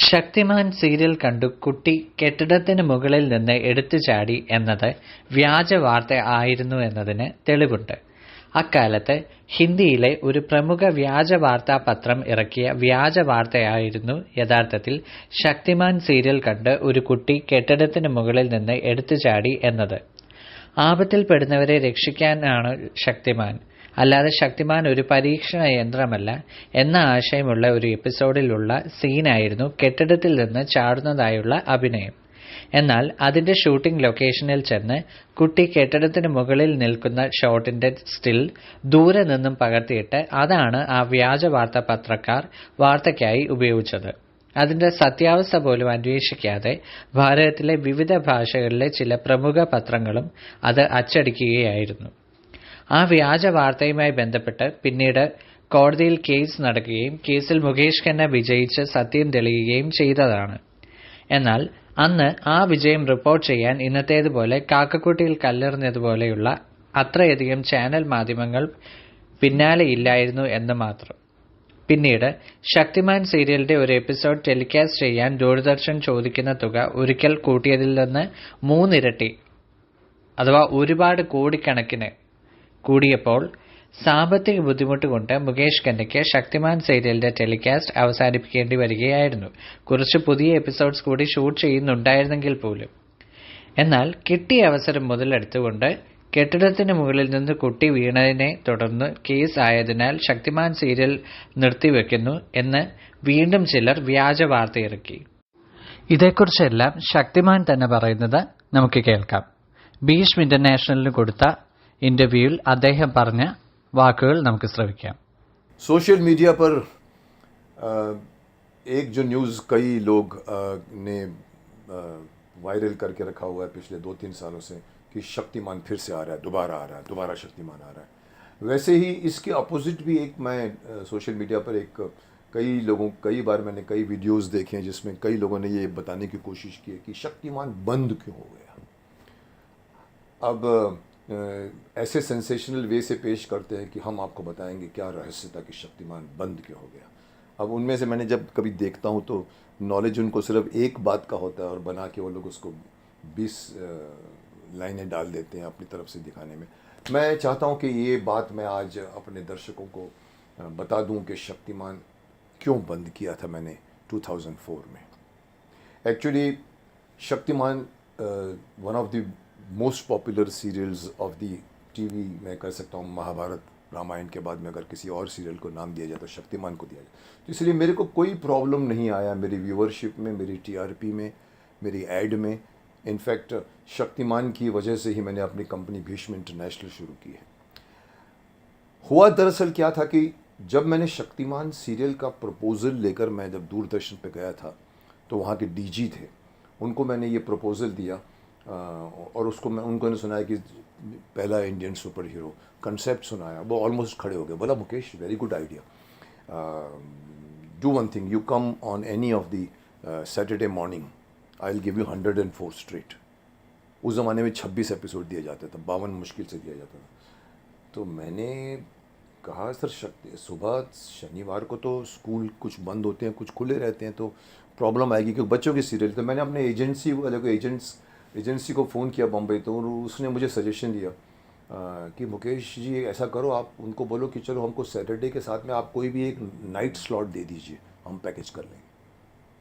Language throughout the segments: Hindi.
ശക്തിമാൻ സീരിയൽ കണ്ടു കുട്ടി കെട്ടിടത്തിന് മുകളിൽ നിന്ന് എടുത്തു ചാടി എന്നത് വ്യാജ വാർത്ത ആയിരുന്നു എന്നതിന് തെളിവുണ്ട്. അക്കാലത്ത് ഹിന്ദിയിലെ ഒരു പ്രമുഖ വ്യാജ വാർത്താ പത്രം ഇറക്കിയ വ്യാജ വാർത്തയായിരുന്നു യഥാർത്ഥത്തിൽ ശക്തിമാൻ സീരിയൽ കണ്ട് ഒരു കുട്ടി കെട്ടിടത്തിന് മുകളിൽ നിന്ന് എടുത്തു ചാടി എന്നത്. ആപത്തിൽപ്പെടുന്നവരെ രക്ഷിക്കാനാണ് ശക്തിമാൻ, അല്ലാതെ ശക്തിമാൻ ഒരു പരീക്ഷണ യന്ത്രമല്ല എന്ന ആശയമുള്ള ഒരു എപ്പിസോഡിലുള്ള സീനായിരുന്നു കെട്ടിടത്തിൽ നിന്ന് ചാടുന്നതായുള്ള അഭിനയം. എന്നാൽ അതിന്റെ ഷൂട്ടിംഗ് ലൊക്കേഷനിൽ ചെന്ന് കുട്ടി കെട്ടിടത്തിന് മുകളിൽ നിൽക്കുന്ന ഷോട്ടിന്റെ സ്റ്റിൽ ദൂരെ നിന്നും പകർത്തിയിട്ട് അതാണ് ആ വ്യാജ വാർത്താ പത്രക്കാർ വാർത്തയ്ക്കായി ഉപയോഗിച്ചത്. അതിന്റെ സത്യാവസ്ഥ പോലും അന്വേഷിക്കാതെ ഭാരതത്തിലെ വിവിധ ഭാഷകളിലെ ചില പ്രമുഖ പത്രങ്ങളും അത് അച്ചടിക്കുകയായിരുന്നു. ആ വ്യാജ വാർത്തയുമായി ബന്ധപ്പെട്ട് പിന്നീട് കോടതിയിൽ കേസ് നടക്കുകയും കേസിൽ മുകേഷ് ഖന്ന വിജയിച്ച് സത്യം തെളിയുകയും ചെയ്തതാണ്. എന്നാൽ അന്ന് ആ വിജയം റിപ്പോർട്ട് ചെയ്യാൻ ഇന്നത്തേതുപോലെ കാക്കക്കുട്ടിയിൽ കല്ലെറിഞ്ഞതുപോലെയുള്ള അത്രയധികം ചാനൽ മാധ്യമങ്ങൾ പിന്നാലെയില്ലായിരുന്നു എന്ന് മാത്രം. പിന്നീട് ശക്തിമാൻ സീരിയലിന്റെ ഒരു എപ്പിസോഡ് ടെലികാസ്റ്റ് ചെയ്യാൻ ദൂരദർശൻ ചോദിക്കുന്ന തുക ഒരിക്കൽ കൂട്ടിയതിൽ നിന്ന് 3 ഇരട്ടി അഥവാ ഒരുപാട് കോടിക്കണക്കിന് കൂടിയപ്പോൾ സാമ്പത്തിക ബുദ്ധിമുട്ട് കൊണ്ട് മുകേഷ് ഖന്നയ്ക്ക് ശക്തിമാൻ സീരിയലിന്റെ ടെലികാസ്റ്റ് അവസാനിപ്പിക്കേണ്ടി വരികയായിരുന്നു. കുറച്ച് പുതിയ എപ്പിസോഡ്സ് കൂടി ഷൂട്ട് ചെയ്യുന്നുണ്ടായിരുന്നെങ്കിൽ പോലും. എന്നാൽ കിട്ടിയ അവസരം മുതലെടുത്തുകൊണ്ട് കെട്ടിടത്തിന് മുകളിൽ നിന്ന് കുട്ടി വീണതിനെ തുടർന്ന് കേസ് ആയതിനാൽ ശക്തിമാൻ സീരിയൽ നിർത്തിവെക്കുന്നു എന്ന് വീണ്ടും ചിലർ വ്യാജ വാർത്തയിറക്കി. ഇതേക്കുറിച്ചെല്ലാം ശക്തിമാൻ തന്നെ പറയുന്നത് നമുക്ക് കേൾക്കാം. ഭീഷ്മ ഇന്റർനാഷണലിന് കൊടുത്ത ഇന്റർവ്യൂവിൽ അദ്ദേഹം പറഞ്ഞ വാക്കുകൾ നമുക്ക് ശ്രവിക്കാം. सोशल मीडिया पर एक जो न्यूज़ कई लोग ने वायरल करके रखा हुआ है पिछले 2-3 सालों से कि शक्तिमान फिर से आ रहा है, दोबारा शक्तिमान आ रहा है. वैसे ही इसके अपोजिट भी एक मैं सोशल मीडिया पर कई बार मैंने कई वीडियोस देखे हैं जिसमें कई लोगों ने ये बताने की कोशिश की है कि शक्तिमान बंद क्यों हो गया. अब ऐसे सेंसेशनल वे से पेश करते हैं कि हम आपको बताएंगे क्या रहस्य था कि शक्तिमान बंद क्यों हो गया. अब उनमें से मैंने जब कभी देखता हूँ तो नॉलेज उनको सिर्फ एक बात का होता है और बना के वो लोग उसको 20 लाइनें डाल देते हैं अपनी तरफ से दिखाने में. मैं चाहता हूँ कि ये बात मैं आज अपने दर्शकों को बता दूँ कि शक्तिमान क्यों बंद किया था मैंने 2004 में. Actually Shaktiman one of the most popular serials of the TV मैं कह सकता हूँ. महाभारत रामायण के बाद में अगर किसी और सीरियल को नाम दिया जाए तो शक्तिमान को दिया जाए. तो इसलिए मेरे को कोई प्रॉब्लम नहीं आया मेरी व्यूअरशिप में, मेरी टीआरपी में, मेरी एड में. इनफैक्ट शक्तिमान की वजह से ही मैंने अपनी कंपनी भीष्म इंटरनेशनल शुरू की है. हुआ दरअसल क्या था कि जब मैंने शक्तिमान सीरियल का प्रपोज़ल लेकर मैं जब दूरदर्शन पे गया था तो वहाँ के डीजी थे, उनको मैंने ये प्रपोज़ल दिया और उसको उनको सुनाया कि पहला इंडियन सुपर हीरो कंसेप्ट सुनाया. वो ऑलमोस्ट खड़े हो गए. बोला Mukesh very good idea, do one thing, you come on any of the Saturday morning, I will give you 104 straight. उस ज़माने में 26 एपिसोड दिया जाता था, 52 मुश्किल से दिया जाता था. तो मैंने कहा सर सुबह शनिवार को तो स्कूल कुछ बंद होते हैं कुछ खुले रहते हैं तो प्रॉब्लम आएगी क्योंकि बच्चों की सीरियल. तो मैंने अपने एजेंसी को फ़ोन किया बम्बई, तो उसने मुझे सजेशन दिया कि मुकेश जी ऐसा करो, आप उनको बोलो कि चलो हमको सैटरडे के साथ में आप कोई भी एक नाइट स्लॉट दे दीजिए, हम पैकेज कर लेंगे.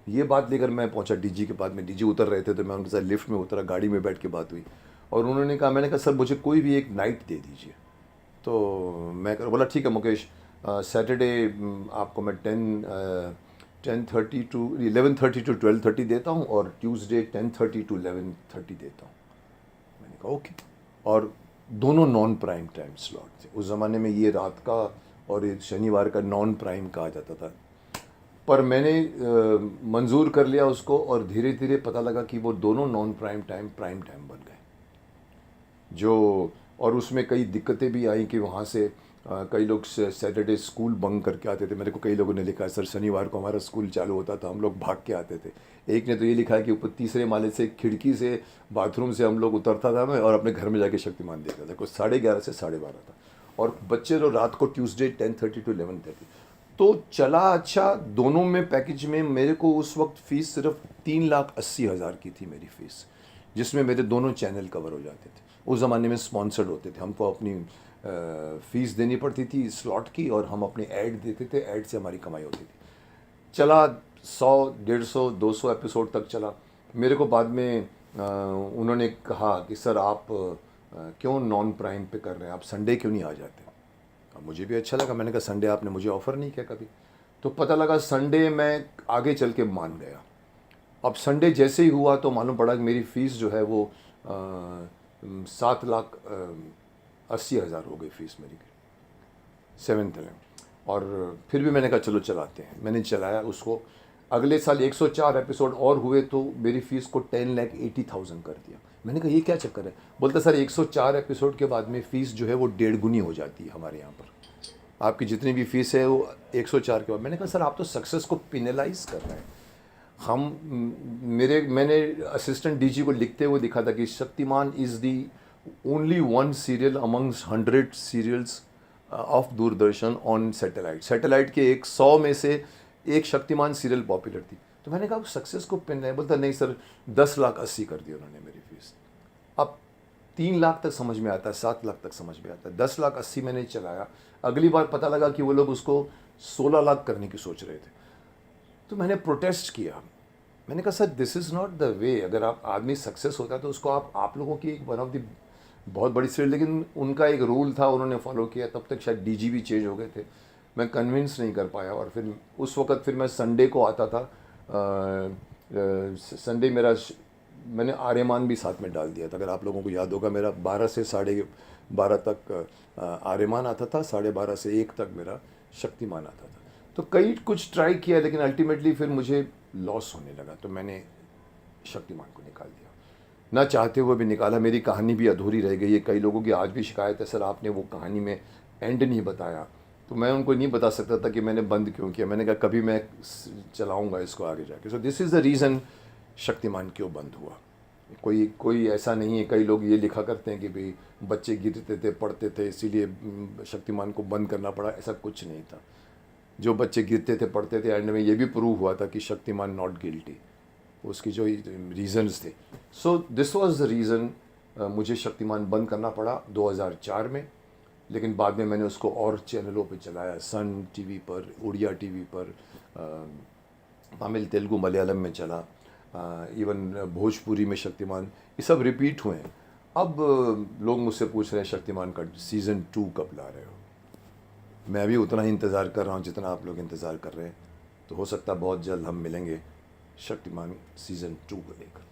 ये बात लेकर मैं पहुंचा डीजी के पास में. डीजी उतर रहे थे तो मैं उनके साथ लिफ्ट में उतरा, गाड़ी में बैठ के बात हुई और उन्होंने कहा, मैंने कहा सर मुझे कोई भी एक नाइट दे दीजिए. तो मैं बोला ठीक है मुकेश, सैटरडे आपको मैं 10:30 टू 11:30 टू 12:30 देता हूँ और ट्यूसडे 10:30 टू 11:30 देता हूँ. मैंने कहा ओके. और दोनों नॉन प्राइम टाइम स्लॉट थे. उस ज़माने में ये रात का और ये शनिवार का नॉन प्राइम कहा जाता था. पर मैंने मंजूर कर लिया उसको और धीरे धीरे पता लगा कि वो दोनों नॉन प्राइम टाइम बन गए. और उसमें कई दिक्कतें भी आई कि वहाँ से कई लोग सैटरडे स्कूल बंक करके आते थे. मेरे को कई लोगों ने लिखा सर शनिवार को हमारा स्कूल चालू होता था, हम लोग भाग के आते थे. एक ने तो ये लिखा है कि ऊपर 3रे माले से खिड़की से बाथरूम से हम लोग उतरता था मैं और अपने घर में जाके शक्तिमान देखता था. कुछ 11:30 से 12:30 था. और बच्चे लोग रात को ट्यूसडे 10:30 टू 11:30. तो चला अच्छा, दोनों में पैकेज में मेरे को उस वक्त फ़ीस सिर्फ 3,80,000 की थी मेरी फ़ीस, जिसमें मेरे दोनों चैनल कवर हो जाते थे। उस ज़माने में स्पॉन्सर्ड होते थे, हमको अपनी फ़ीस देनी पड़ती थी स्लॉट की, और हम अपने ऐड देते थे, ऐड से हमारी कमाई होती थी। चला 100, 150, 200 एपिसोड तक चला। मेरे को बाद में उन्होंने कहा कि सर आप क्यों नॉन प्राइम पे कर रहे हैं, आप संडे क्यों नहीं आ जाते। अब मुझे भी अच्छा लगा, मैंने कहा संडे आपने मुझे ऑफ़र नहीं किया कभी। तो पता लगा संडे मैं आगे चल के मान गया। अब संडे जैसे ही हुआ तो मालूम पड़ा कि मेरी फ़ीस जो है वो 7,80,000 हो गई फ़ीस मेरी, 7th में। और फिर भी मैंने कहा चलो चलाते हैं, मैंने चलाया उसको। अगले साल 104 एपिसोड और हुए तो मेरी फ़ीस को 10,80,000 कर दिया। मैंने कहा ये क्या चक्कर है। बोलता सर 104 एपिसोड के बाद में फ़ीस जो है वो 1.5 गुनी हो जाती है हमारे यहाँ पर, आपकी जितनी भी फ़ीस है वो 104 के बाद। मैंने कहा सर आप तो सक्सेस को पिनलाइज कर रहे हैं। मैंने असिस्टेंट डीजी को लिखते हुए दिखा था कि Shaktiman is the only one serial amongst 100 serials of Doordarshan on satellite के 100 में से एक शक्तिमान सीरियल पॉपुलर थी। तो मैंने कहा सक्सेस को पिन है। बोलता नहीं सर 10,80,000 कर दी उन्होंने मेरी फ़ीस। अब 3 लाख तक समझ में आता है, 7 लाख तक समझ में आता है, 10,80,000 मैंने चलाया। अगली बार पता लगा कि वो लोग उसको 16 लाख करने की सोच रहे थे। तो मैंने प्रोटेस्ट किया। मैंने कहा sir this is not the way. अगर आप आदमी सक्सेस होता है तो उसको आप लोगों की एक वन ऑफ द बहुत बड़ी सीरियल, लेकिन उनका एक रूल था, उन्होंने फॉलो किया। तब तक शायद डीजी भी चेंज हो गए थे, मैं कन्विंस नहीं कर पाया। और फिर उस वक़्त फिर मैं संडे को आता था। संडे मैंने आर्यमान भी साथ में डाल दिया था, अगर आप लोगों को याद होगा। मेरा 12 से 12:30 तक आर्यमान आता था, 12:30 से 1 तक मेरा शक्तिमान आता था। तो कई कुछ ट्राई किया, लेकिन अल्टीमेटली फिर मुझे लॉस होने लगा, तो मैंने शक्तिमान को निकाल दिया। ना चाहते हुए भी निकाला। मेरी कहानी भी अधूरी रह गई है। कई लोगों की आज भी शिकायत है सर आपने वो कहानी में एंड नहीं बताया। तो मैं उनको नहीं बता सकता था कि मैंने बंद क्यों किया। मैंने कहा कभी मैं चलाऊंगा इसको आगे जाके। So this is the reason Shaktimaan क्यों बंद हुआ। कोई ऐसा नहीं है। कई लोग ये लिखा करते हैं कि भाई बच्चे गिरते थे, पढ़ते थे, इसीलिए शक्तिमान को बंद करना पड़ा। ऐसा कुछ नहीं था। जो बच्चे गिरते थे, पढ़ते थे, एंड में ये भी प्रूव हुआ था कि शक्तिमान नॉट गिल्टी, उसकी जो रीज़न्स थे। So this was the reason मुझे शक्तिमान बंद करना पड़ा 2004 में। लेकिन बाद में मैंने उसको और चैनलों पे चलाया, सन टीवी पर, उड़िया टीवी पर, तमिल, तेलुगु, मलयालम में चला, इवन भोजपुरी में शक्तिमान, ये सब रिपीट हुए हैं। अब लोग मुझसे पूछ रहे हैं शक्तिमान का सीज़न 2 कब ला रहे हो। मैं भी उतना ही इंतज़ार कर रहा हूँ जितना आप लोग इंतज़ार कर रहे हैं। तो हो सकता है बहुत जल्द हम मिलेंगे शक्तिमान सीज़न 2 को लेकर।